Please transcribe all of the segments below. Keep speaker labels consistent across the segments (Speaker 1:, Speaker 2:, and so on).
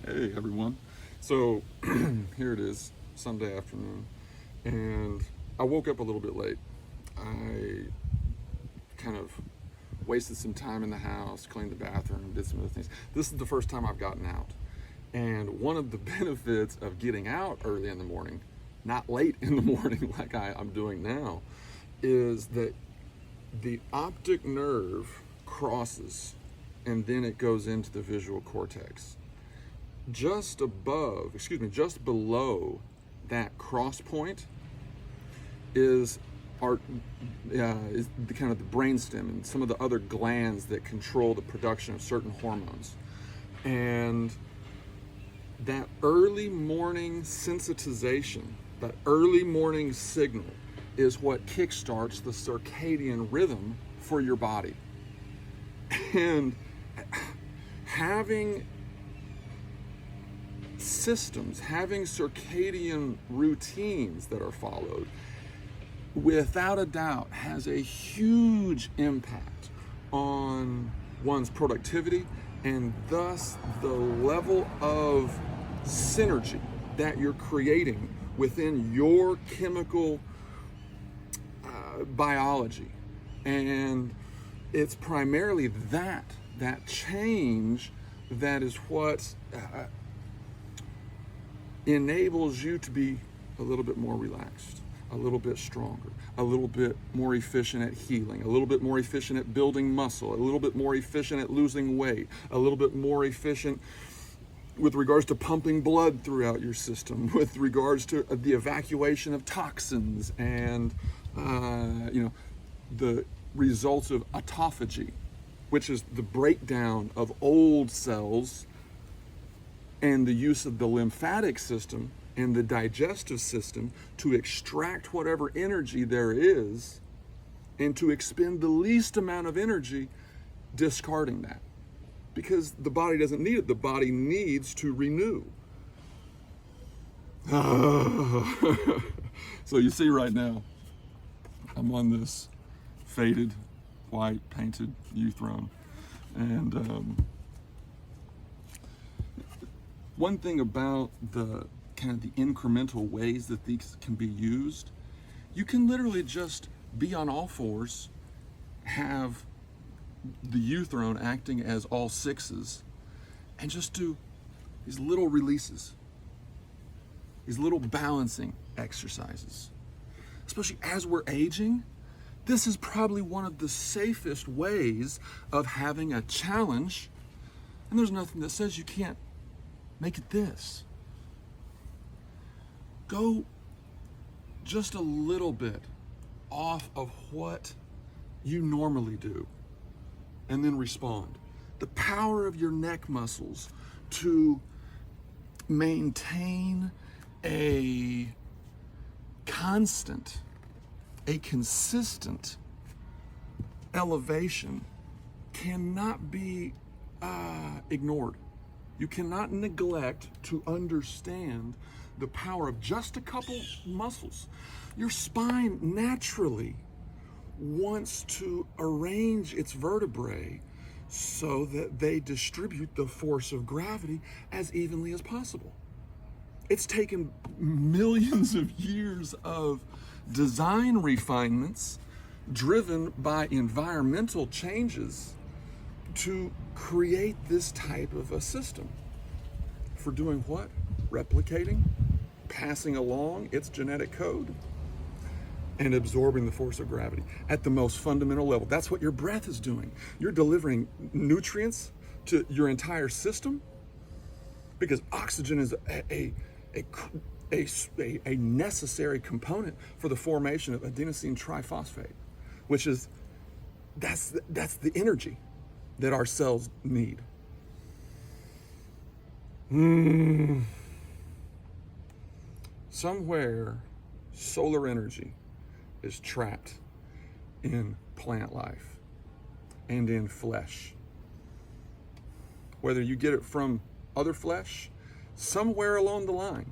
Speaker 1: Hey everyone. So here it is, Sunday afternoon, and I woke up a little bit late. I kind of wasted some time in the house, cleaned the bathroom, did some other things. This is the first time I've gotten out. And one of the benefits of getting out early in the morning, not late in the morning like I'm doing now, is that the optic nerve crosses and then it goes into the visual cortex. Just below that cross point is is the kind of the brainstem and some of the other glands that control the production of certain hormones. And that early morning sensitization, that early morning signal is what kickstarts the circadian rhythm for your body. And having systems, having circadian routines that are followed, without a doubt, has a huge impact on one's productivity and thus the level of synergy that you're creating within your chemical biology. And it's primarily that change that is what enables you to be a little bit more relaxed, a little bit stronger, a little bit more efficient at healing, a little bit more efficient at building muscle, a little bit more efficient at losing weight, a little bit more efficient with regards to pumping blood throughout your system, with regards to the evacuation of toxins and the results of autophagy, which is the breakdown of old cells and the use of the lymphatic system and the digestive system to extract whatever energy there is and to expend the least amount of energy discarding that. Because the body doesn't need it. The body needs to renew. So you see right now, I'm on this faded, white, painted uThrone. And one thing about the kind of the incremental ways that these can be used, you can literally just be on all fours, have the uThrone acting as all sixes, and just do these little releases, these little balancing exercises. Especially as we're aging, this is probably one of the safest ways of having a challenge, and there's nothing that says you can't make it this. Go just a little bit off of what you normally do and then respond. The power of your neck muscles to maintain a consistent elevation cannot be ignored. You cannot neglect to understand the power of just a couple muscles. Your spine naturally wants to arrange its vertebrae so that they distribute the force of gravity as evenly as possible. It's taken millions of years of design refinements driven by environmental changes to create this type of a system. For doing what? Replicating, passing along its genetic code, and absorbing the force of gravity at the most fundamental level. That's what your breath is doing. You're delivering nutrients to your entire system because oxygen is a necessary component for the formation of adenosine triphosphate, which is that's the energy that our cells need. Somewhere, solar energy is trapped in plant life and in flesh. Whether you get it from other flesh, somewhere along the line,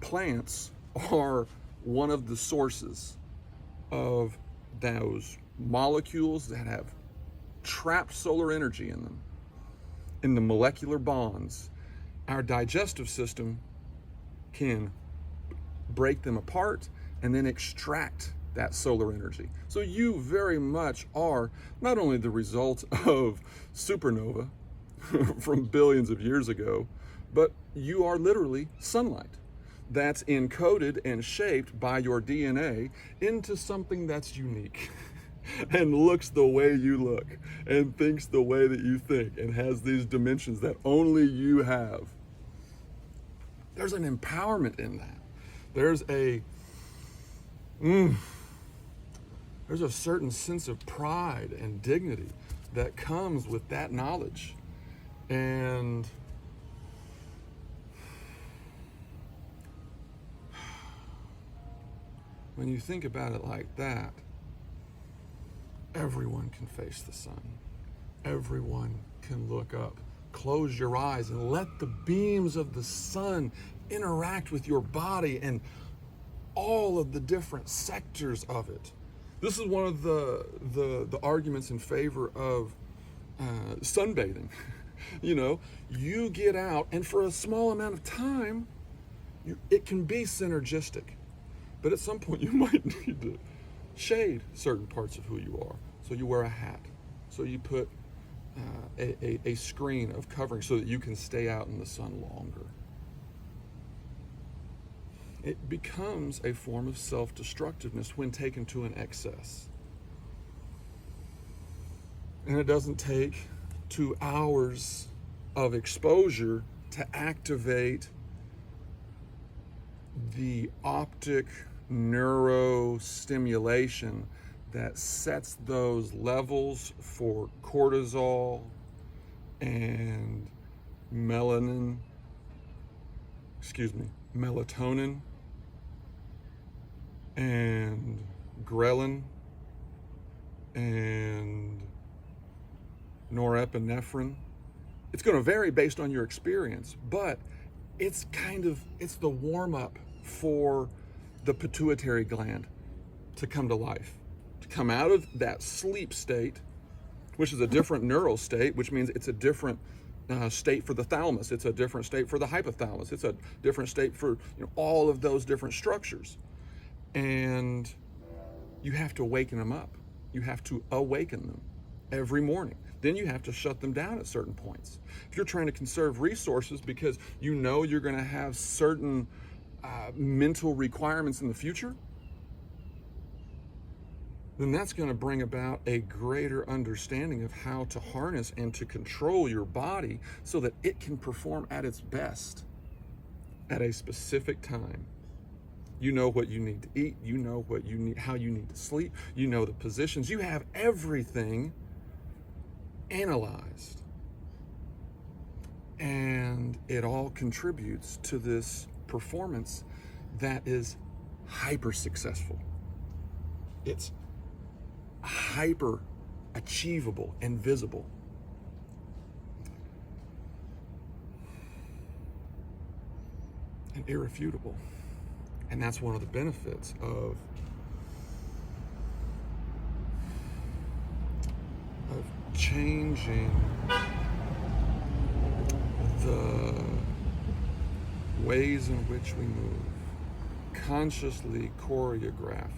Speaker 1: plants are one of the sources of those molecules that have trapped solar energy in them, in the molecular bonds, our digestive system can break them apart and then extract that solar energy. So you very much are not only the result of supernova from billions of years ago, but you are literally sunlight that's encoded and shaped by your DNA into something that's unique and looks the way you look and thinks the way that you think and has these dimensions that only you have. There's an empowerment in that. There's a certain sense of pride and dignity that comes with that knowledge. And when you think about it like that, everyone can face the sun. Everyone can look up. Close your eyes and let the beams of the sun interact with your body and all of the different sectors of it. This is one of the arguments in favor of sunbathing. You know, you get out, and for a small amount of time, it can be synergistic. But at some point, you might need to shade certain parts of who you are. So you wear a hat. So you put a screen of covering so that you can stay out in the sun longer. It becomes a form of self-destructiveness when taken to an excess. And it doesn't take 2 hours of exposure to activate the optic neurostimulation that sets those levels for cortisol and melatonin and ghrelin and norepinephrine. It's going to vary based on your experience, but it's the warm-up for the pituitary gland to come to life, to come out of that sleep state, which is a different neural state, which means it's a different state for the thalamus. It's a different state for the hypothalamus. It's a different state for all of those different structures. And you have to waken them up. You have to awaken them every morning. Then you have to shut them down at certain points. If you're trying to conserve resources because you know you're going to have certain mental requirements in the future, then that's going to bring about a greater understanding of how to harness and to control your body so that it can perform at its best at a specific time. You know what you need to eat. You know what you need, how you need to sleep. You know the positions. You have everything analyzed. And it all contributes to this performance that is hyper successful. It's hyper achievable and visible. And irrefutable. And that's one of the benefits of changing the ways in which we move, consciously choreographing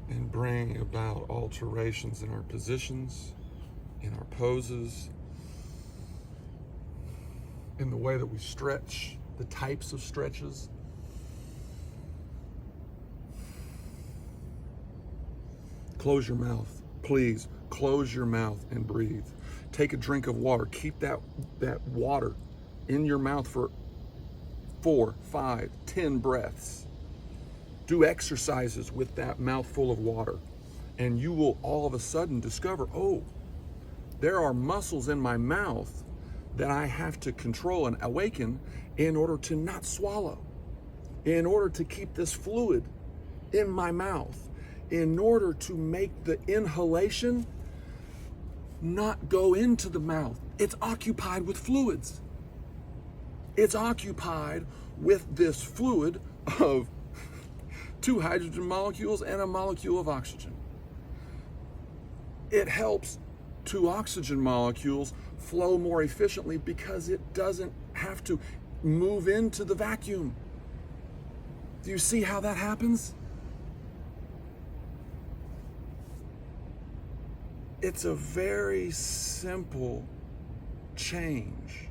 Speaker 1: and bringing about alterations in our positions, in our poses, in the way that we stretch, the types of stretches. Close your mouth. Please close your mouth and breathe. Take a drink of water. Keep that water in your mouth for 4, 5, 10 breaths. Do exercises with that mouthful of water. And you will all of a sudden discover, oh, there are muscles in my mouth that I have to control and awaken in order to not swallow, in order to keep this fluid in my mouth, in order to make the inhalation not go into the mouth. It's occupied with fluids. It's occupied with this fluid of 2 hydrogen molecules and a molecule of oxygen. It helps two oxygen molecules flow more efficiently because it doesn't have to move into the vacuum. Do you see how that happens? It's a very simple change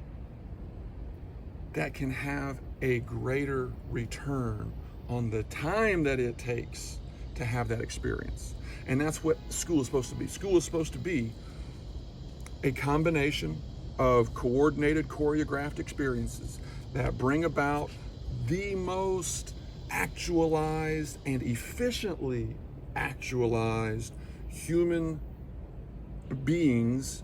Speaker 1: that can have a greater return on the time that it takes to have that experience. And that's what school is supposed to be. School is supposed to be a combination of coordinated, choreographed experiences that bring about the most actualized and efficiently actualized human beings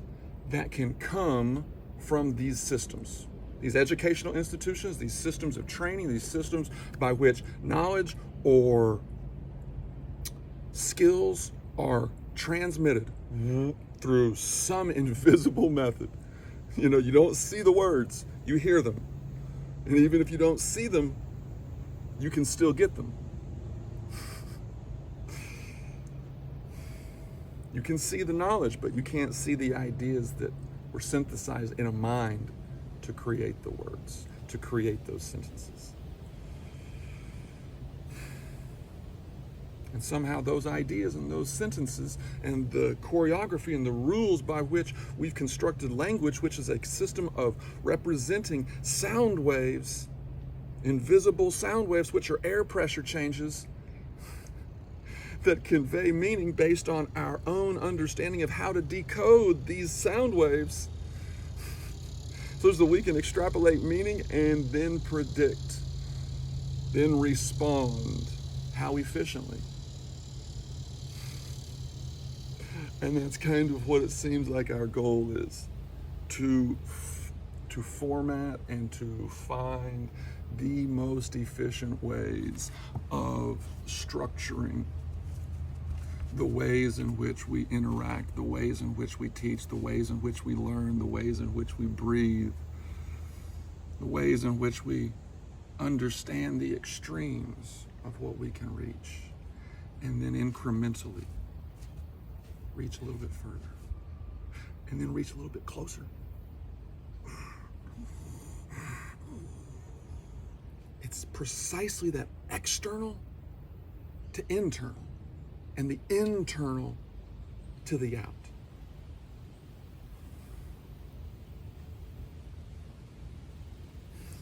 Speaker 1: that can come from these systems, these educational institutions, these systems of training, these systems by which knowledge or skills are transmitted through some invisible method. You know, you don't see the words, you hear them. And even if you don't see them, you can still get them. You can see the knowledge, but you can't see the ideas that were synthesized in a mind to create the words, to create those sentences. And somehow those ideas and those sentences and the choreography and the rules by which we've constructed language, which is a system of representing sound waves, invisible sound waves, which are air pressure changes that convey meaning based on our own understanding of how to decode these sound waves, so that we can extrapolate meaning and then predict, then respond. How efficiently? And that's kind of what it seems like our goal is, to format and to find the most efficient ways of structuring the ways in which we interact, the ways in which we teach, the ways in which we learn, the ways in which we breathe, the ways in which we understand the extremes of what we can reach, and then incrementally reach a little bit further, and then reach a little bit closer. It's precisely that external to internal, and the internal to the out.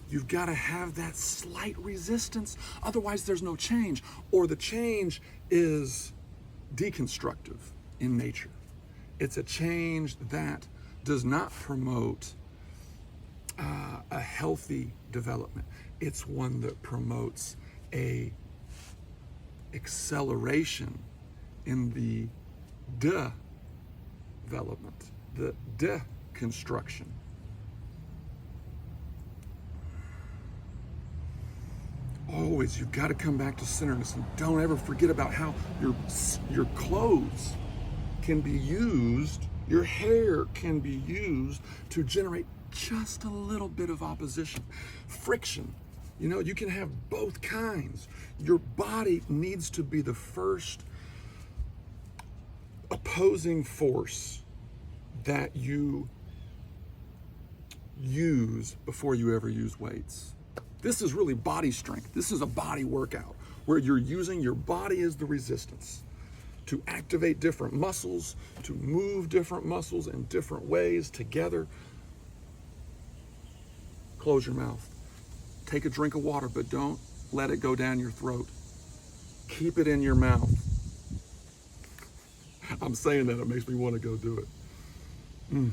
Speaker 1: You've got to have that slight resistance, otherwise there's no change, or the change is deconstructive in nature. It's a change that does not promote a healthy development. It's one that promotes a acceleration in the development, the deconstruction. Always, you've got to come back to centeredness, and don't ever forget about how your clothes can be used, your hair can be used to generate just a little bit of opposition, friction. You know, you can have both kinds. Your body needs to be the first opposing force that you use before you ever use weights. This is really body strength. This is a body workout where you're using your body as the resistance to activate different muscles, to move different muscles in different ways together. Close your mouth. Take a drink of water, but don't let it go down your throat. Keep it in your mouth. I'm saying that, it makes me want to go do it.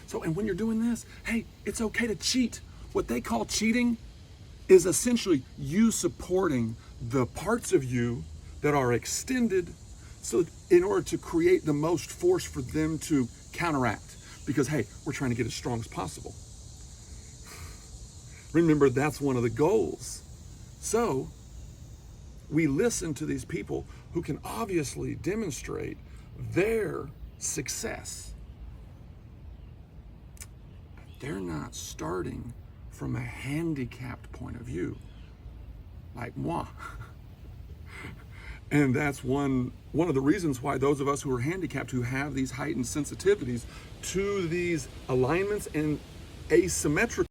Speaker 1: So, and when you're doing this, hey, it's okay to cheat. What they call cheating is essentially you supporting the parts of you that are extended, so in order to create the most force for them to counteract. Because, hey, we're trying to get as strong as possible. Remember, that's one of the goals. So we listen to these people who can obviously demonstrate their success. They're not starting from a handicapped point of view, like moi. And that's one of the reasons why those of us who are handicapped, who have these heightened sensitivities to these alignments and asymmetrical